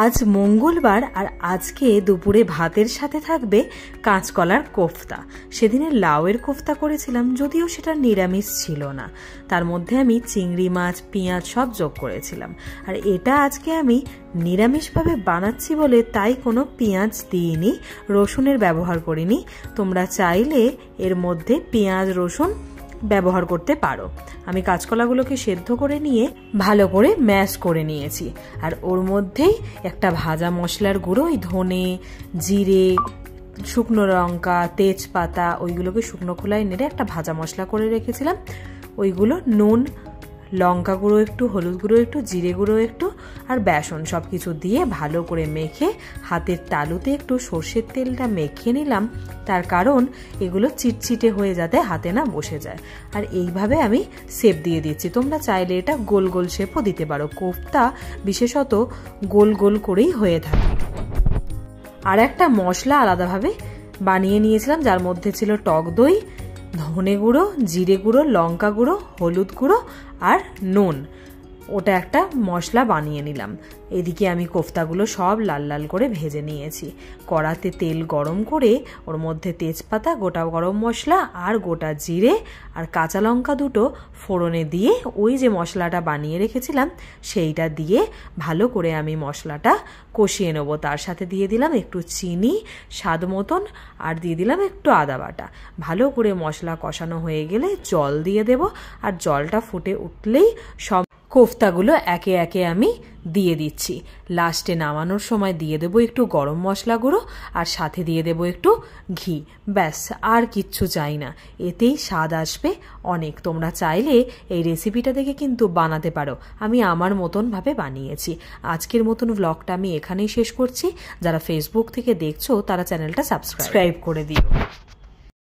আজ মঙ্গলবার আর আজকে দুপুরে ভাতের সাথে থাকবে কাঁচকলার কোফতা। সেদিনের লাউয়ের কোফতা করেছিলাম, যদিও সেটা নিরামিষ ছিল না। তার মধ্যে আমি চিংড়ি মাছ, পেঁয়াজ সব যোগ করেছিলাম। আর এটা আজকে আমি নিরামিষভাবে বানাচ্ছি বলে তাই কোনো পেঁয়াজ দিইনি, রসুনের ব্যবহার করিনি। তোমরা চাইলে এর মধ্যে পেঁয়াজ রসুন ব্যবহার করতে পারো। আমি কাঁচকলাগুলোকে সেদ্ধ করে নিয়ে ভালো করে ম্যাশ করে নিয়েছি। আর ওর মধ্যেই একটা ভাজা মশলার গুঁড়ো, ওই ধনে, জিরে, শুকনো লঙ্কা, তেজপাতা, ওইগুলোকে শুকনো খোলায় নেড়ে একটা ভাজা মশলা করে রেখেছিলাম। ওইগুলো নুন, লঙ্কা গুঁড়ো একটু, হলুদ গুঁড়ো একটু, জিরে গুঁড়ো একটু আর বেসন সব কিছু দিয়ে ভালো করে মেখে হাতের তালুতে একটু সর্ষের তেলটা মেখে নিলাম। তার কারণ এগুলো চিটচিটে হয়ে যাতে হাতে না বসে যায়। আর এইভাবে আমি শেপ দিয়ে দিচ্ছি। তোমরা চাইলে এটা গোল গোল শেপও দিতে পারো। কোফতা বিশেষত গোল গোল করেই হয়ে থাকে। আর একটা মশলা আলাদাভাবে বানিয়ে নিয়েছিলাম, যার মধ্যে ছিল টক দই, ধনে গুঁড়ো, জিরে গুঁড়ো, লঙ্কা গুঁড়ো, হলুদ গুঁড়ো আর নুন। ওটা একটা মশলা বানিয়ে নিলাম। এদিকে আমি কোফতাগুলো সব লাল লাল করে ভেজে নিয়েছি। কড়াতে তেল গরম করে ওর মধ্যে তেজপাতা, গোটা গরম মশলা আর গোটা জিরে আর কাঁচা লঙ্কা দুটো ফোড়নে দিয়ে ওই যে মশলাটা বানিয়ে রেখেছিলাম সেইটা দিয়ে ভালো করে আমি মশলাটা কষিয়ে নেবো। তার সাথে দিয়ে দিলাম একটু চিনি স্বাদ মতন আর দিয়ে দিলাম একটু আদা বাটা। ভালো করে মশলা কষানো হয়ে গেলে জল দিয়ে দেব। আর জলটা ফুটে উঠলেই সব কোফতাগুলো একে একে আমি দিয়ে দিচ্ছি। লাস্টে নামানোর সময় দিয়ে দেবো একটু গরম মশলা গুঁড়ো আর সাথে দিয়ে দেবো একটু ঘি। ব্যাস, আর কিচ্ছু চাই না। এতেই স্বাদ আসবে অনেক। তোমরা চাইলে এই রেসিপিটা দেখে কিন্তু বানাতে পারো। আমি আমার মতনভাবে বানিয়েছি। আজকের মতন ব্লগটা আমি এখানেই শেষ করছি। যারা ফেসবুক থেকে দেখছো তারা চ্যানেলটা সাবস্ক্রাইব করে দিও।